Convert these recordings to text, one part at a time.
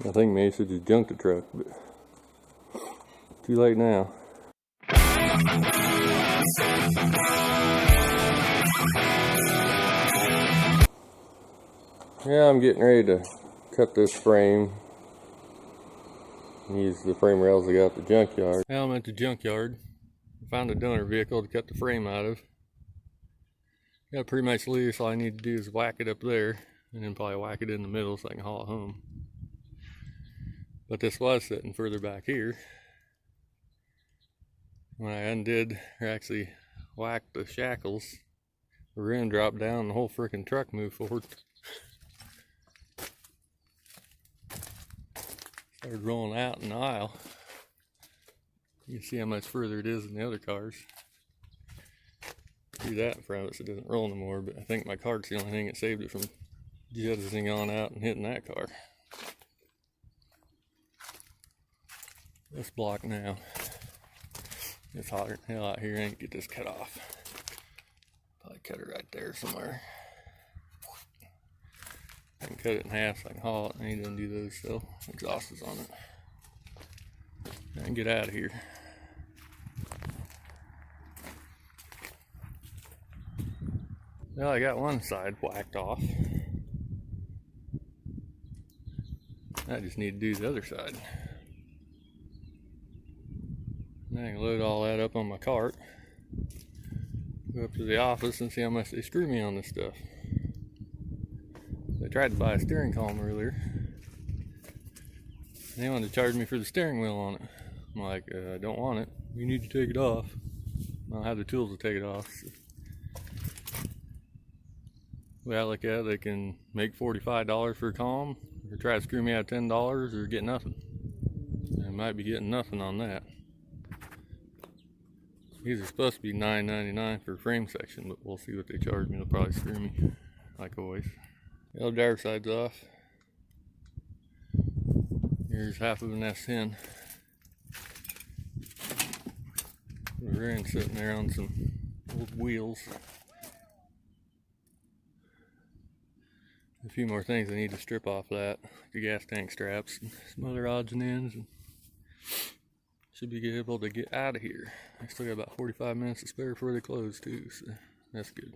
I think maybe I should just junk the truck, but too late now. Yeah, I'm getting ready to cut this frame. Use the frame rails I got at the junkyard. Now I'm at the junkyard. I found a donor vehicle to cut the frame out of. Got it pretty much loose. All I need to do is whack it up there and then probably whack it in the middle so I can haul it home. But this was sitting further back here. When I undid, or actually whacked the shackles, the rim dropped down and the whole freaking truck moved forward. Started rolling out in the aisle. You can see how much further it is than the other cars. Do that in front of it so it doesn't roll anymore, but I think my cart's the only thing that saved it from jettisoning on out and hitting that car. This block now. It's hotter than hell out here. I ain't get this cut off. Probably cut it right there somewhere. I can cut it in half so I can haul it. I need to undo those still. Exhaust is on it. I can get out of here. Well, I got one side whacked off. I just need to do the other side. Now I can load all that up on my cart. Go up to the office and see how much they screw me on this stuff. I tried to buy a steering column earlier. They wanted to charge me for the steering wheel on it. I'm like, I don't want it. You need to take it off. I don't have the tools to take it off. So. The way I look at it, they can make $45 for a column, or try to screw me out of $10, or get nothing. I might be getting nothing on that. These are supposed to be $9.99 for a frame section, but we'll see what they charge me. They'll probably screw me, like always. The other driver's side's off. Here's half of an s-10. The rear end's sitting there on some old wheels. A few more things I need to strip off that, like the gas tank straps and some other odds and ends. And should be able to get out of here. I still got about 45 minutes to spare before they close too, so that's good.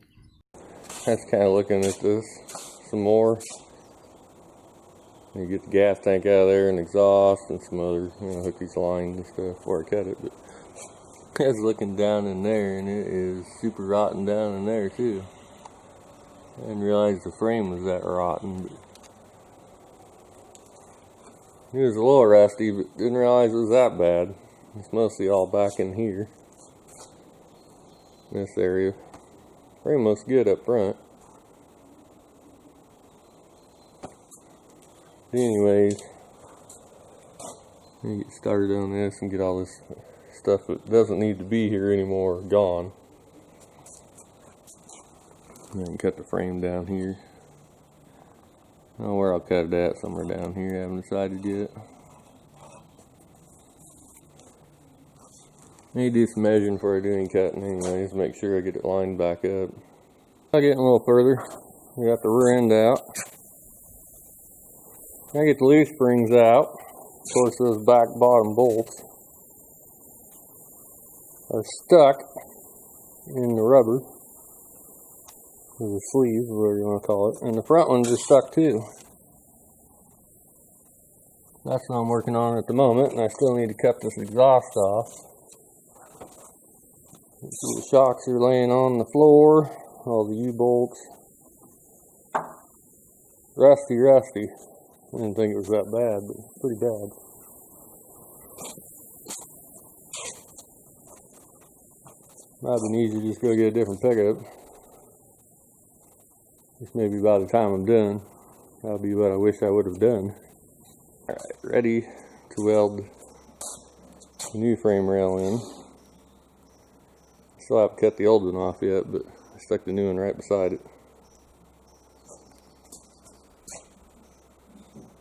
That's kind of looking at this some more. You get the gas tank out of there and exhaust and some other, hook these lines and stuff before I cut it. But I was looking down in there and it is super rotten down in there too. I didn't realize the frame was that rotten. But it was a little rusty, but didn't realize it was that bad. It's mostly all back in here. This area. Frame looks good up front. Anyways, let me get started on this and get all this stuff that doesn't need to be here anymore gone. And then cut the frame down here. I don't know where I'll cut it at, somewhere down here. I haven't decided yet. I need to do some measuring before I do any cutting anyways, make sure I get it lined back up. I'll get a little further. We got the rear end out. I get the leaf springs out. Of course, those back bottom bolts are stuck in the rubber, or the sleeve, whatever you want to call it, and the front ones are stuck too. That's what I'm working on at the moment, and I still need to cut this exhaust off. See the shocks are laying on the floor, all the U-bolts. Rusty. I didn't think it was that bad, but it's pretty bad. Might have been easier to just go get a different pickup. Just maybe by the time I'm done, that'll be what I wish I would have done. Alright, ready to weld the new frame rail in. Still haven't cut the old one off yet, but I stuck the new one right beside it.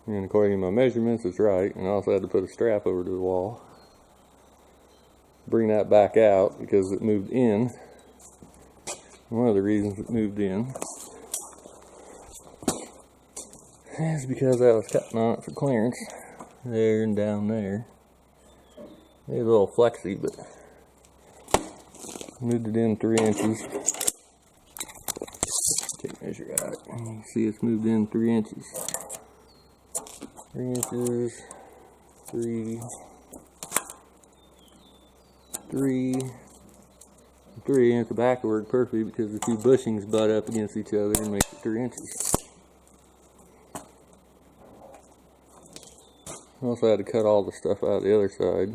And according to my measurements, it's right. And I also had to put a strap over to the wall. Bring that back out because it moved in. One of the reasons it moved in. That's because I was cutting on it for clearance. There and down there. It's a little flexy, but moved it in 3 inches. Take a measure out. You can see it's moved in 3 inches. 3 inches. 3. 3, and at the back will work perfect because the 2 bushings butt up against each other and make it 3 inches. I also had to cut all the stuff out of the other side.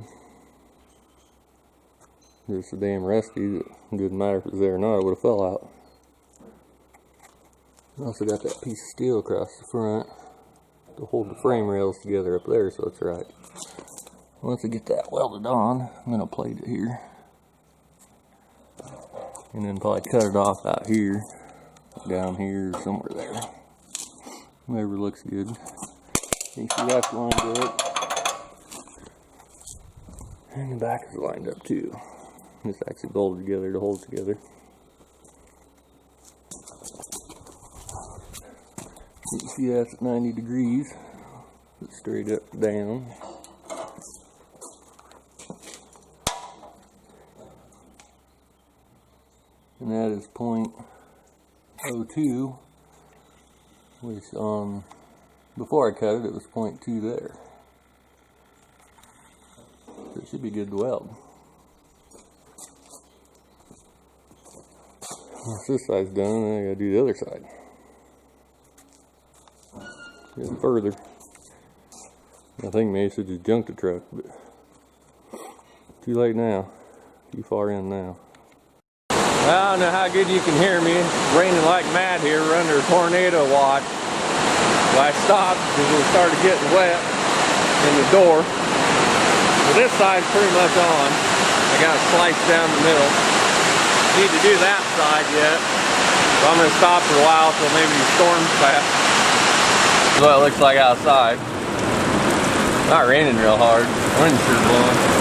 It's so damn rusty that it didn't matter if it was there or not, it would have fell out. I also got that piece of steel across the front to hold the frame rails together up there so it's right. Once I get that welded on, I'm going to plate it here. And then probably cut it off out here, down here, somewhere there. Whatever looks good. You see that's lined up. And the back is lined up too. It's actually bolted together to hold it together. You can see that's at 90 degrees. It's straight up down. And that is 0.02, which before I cut it, it was 0.2 there. So it should be good to weld. Once this side's done, then I gotta do the other side. Getting further. I think maybe I should just junk the truck, but too late now. Too far in now. I don't know how good you can hear me. It's raining like mad here. We're under a tornado watch. So I stopped because it started getting wet in the door. So this side's pretty much on. I got it sliced down the middle. Need to do that side yet. So I'm going to stop for a while until maybe the storm's past. That's what it looks like outside. It's not raining real hard. Wind's sure blowing.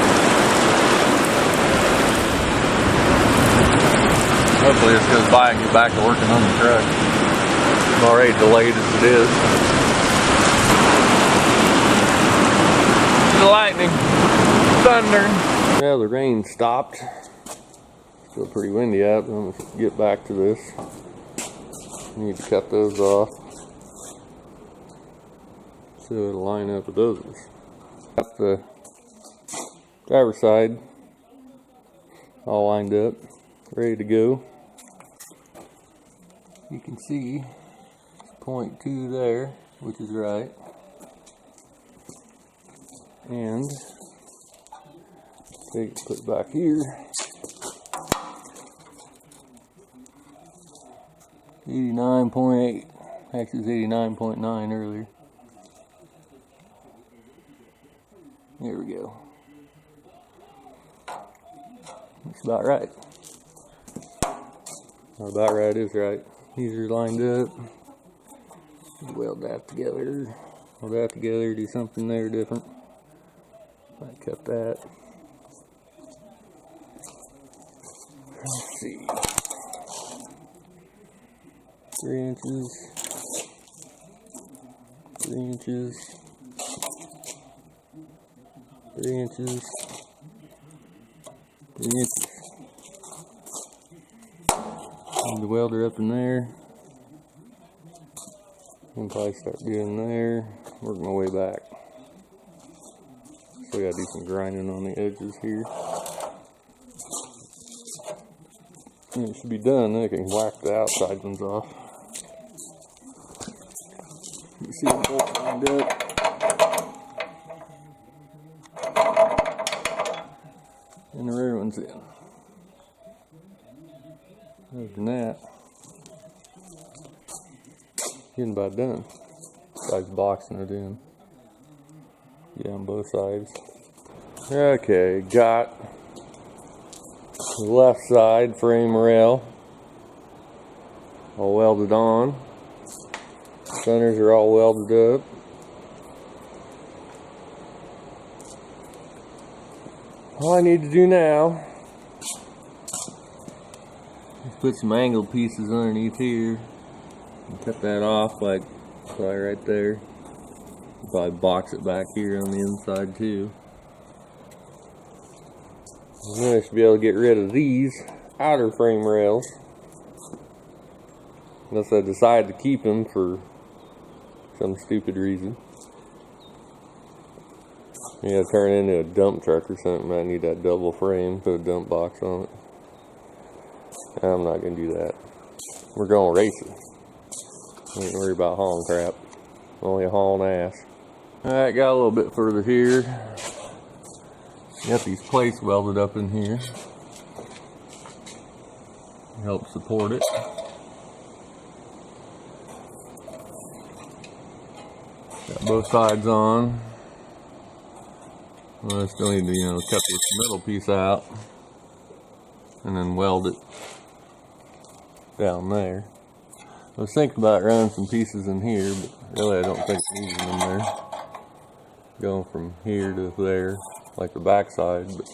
Hopefully this goes by and get back to working on the truck. I'm already delayed as it is. The lightning, thunder. Yeah, the rain stopped. Still pretty windy out, but I'm going to get back to this. Need to cut those off so it'll line up with those. Got the driver's side all lined up, ready to go. You can see it's 0.2 there, which is right. And take it, put it back here. 89.8. Actually, it was 89.9 earlier. There we go. That's about right. Or about right is right. These are lined up. Weld that together. Weld that together, do something there different. Might cut that. Let's see. 3 inches. 3 inches. 3 inches. 3 inches. Move the welder up in there. And probably start doing there. Work my way back. Still gotta do some grinding on the edges here. And it should be done, then I can whack the outside ones off. You see the bolt lined up. And the rear one's in. Other than that, getting about done. Besides boxing it in. Yeah, on both sides. Okay, got the left side frame rail all welded on. Centers are all welded up. All I need to do now is put some angled pieces underneath here and cut that off like Probably right there. Probably box it back here on the inside too. And then I should be able to get rid of these outer frame rails. Unless I decide to keep them for some stupid reason. You gotta turn it into a dump truck or something. I need that double frame, put a dump box on it. I'm not gonna do that. We're going racing. Ain't worry about hauling crap. Only a hauling ass. Alright, got a little bit further here. Got these plates welded up in here. Help support it. Got both sides on. Well, I still need to, cut this middle piece out and then weld it down there. I was thinking about running some pieces in here, but really I don't think I need them in there. Going from here to there, like the back side. But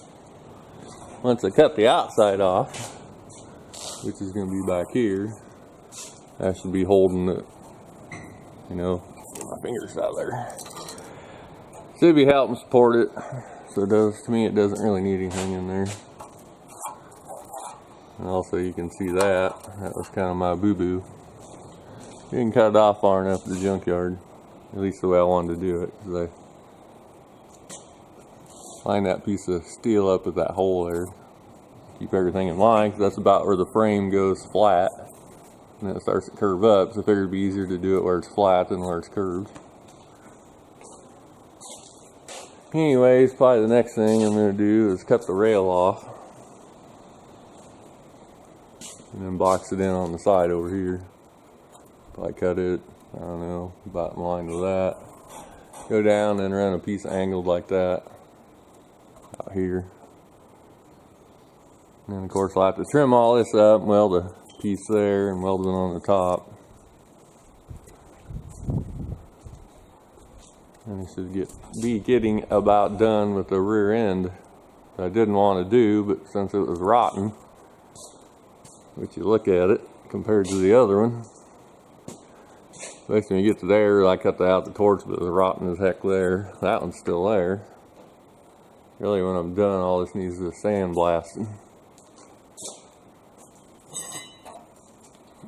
once I cut the outside off, which is going to be back here, I should be holding it, get my fingers out there. Should be helping support it. So to me it doesn't really need anything in there. And also you can see that was kind of my boo-boo. You can cut it off far enough at the junkyard, at least the way I wanted to do it, because I line that piece of steel up with that hole there, keep everything in line, because that's about where the frame goes flat, and then it starts to curve up, so I figured it'd be easier to do it where it's flat than where it's curved. Anyways, probably the next thing I'm going to do is cut the rail off, and then box it in on the side over here. Probably cut it, I don't know, about in line with that. Go down and run a piece angled like that out here. And then of course I'll have to trim all this up and weld a piece there and weld it on the top. And I should be getting about done with the rear end. I didn't want to do, but since it was rotten, which you look at it compared to the other one, especially when you get to there, I cut out the torch, but it was rotten as heck there. That one's still there. Really, when I'm done, all this needs is sandblasting.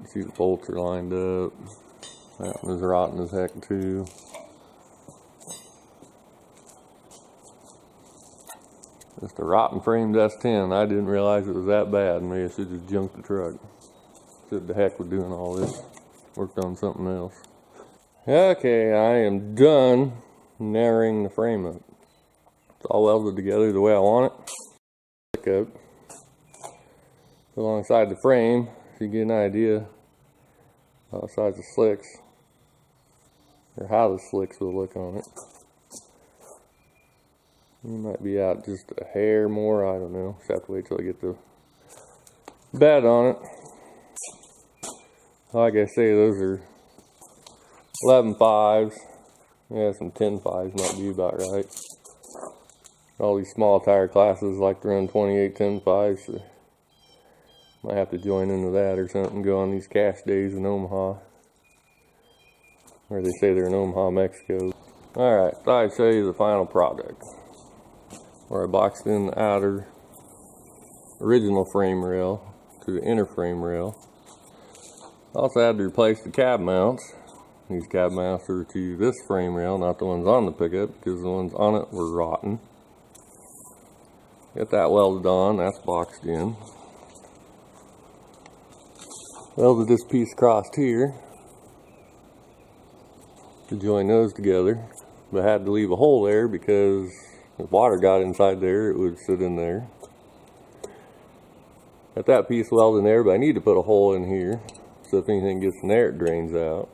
You see the bolts are lined up. That one is rotten as heck too. Just a rotten framed S-10. I didn't realize it was that bad. Maybe I should just junk the truck. Should the heck with doing all this. Worked on something else. Okay, I am done narrowing the frame up. It's all welded together the way I want it. Pick up alongside the frame, so you get an idea of the size of slicks, or how the slicks will look on it. You might be out just a hair more, I don't know. Just have to wait till I get the bed on it. Like I say, those are 11.5s. Yeah, some 10.5s might be about right. All these small tire classes like to run 28 10.5s. So might have to join into that or something. Go on these cash days in Omaha, where they say they're in Omaha, Mexico. Alright, thought I'd show you the final product, where I boxed in the outer original frame rail to the inner frame rail. Also had to replace the cab mounts. These cab mounts are to this frame rail, not the ones on the pickup, because the ones on it were rotten. Get that welded on, that's boxed in. Welded this piece across here to join those together, but I had to leave a hole there because if water got inside there, it would sit in there. Got that piece welded in there, but I need to put a hole in here, so if anything gets in there, it drains out.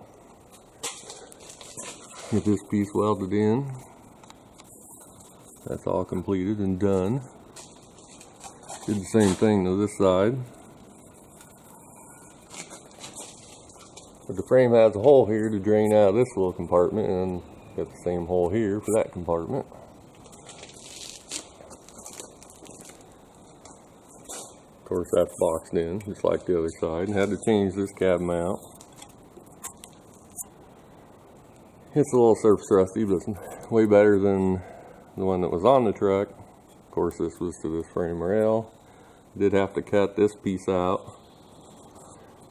Get this piece welded in. That's all completed and done. Did the same thing to this side. But the frame has a hole here to drain out of this little compartment, and got the same hole here for that compartment. Of course, that's boxed in, just like the other side. And had to change this cab mount. It's a little surface rusty, but way better than the one that was on the truck. Of course, this was to this frame rail. Did have to cut this piece out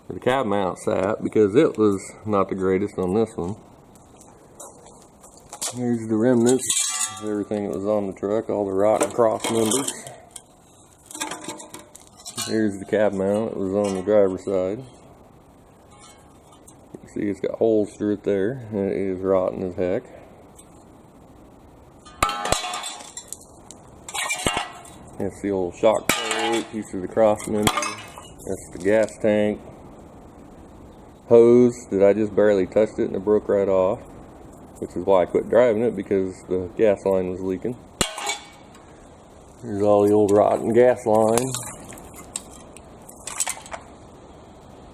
where the cab mount sat because it was not the greatest on this one. Here's the remnants of everything that was on the truck, all the rotten cross members. Here's the cab mount that was on the driver's side. You can see it's got holes through it there, and it is rotten as heck. That's the old shock plate, piece of the cross member. That's the gas tank. Hose that I just barely touched it and it broke right off, which is why I quit driving it, because the gas line was leaking. Here's all the old rotten gas line.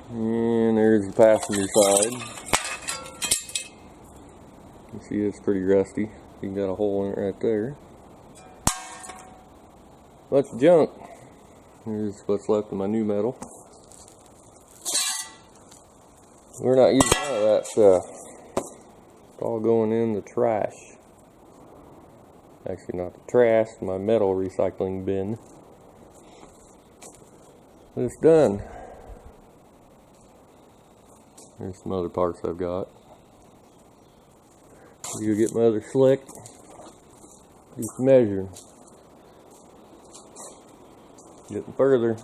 And there's the passenger side. You see it's pretty rusty. You got a hole in it right there. Bunch of junk. Here's what's left of my new metal. We're not using none of that stuff. It's all going in the trash. Actually, not the trash, my metal recycling bin. But it's done. There's some other parts I've got. You get my other slick. Do some measuring. Getting further.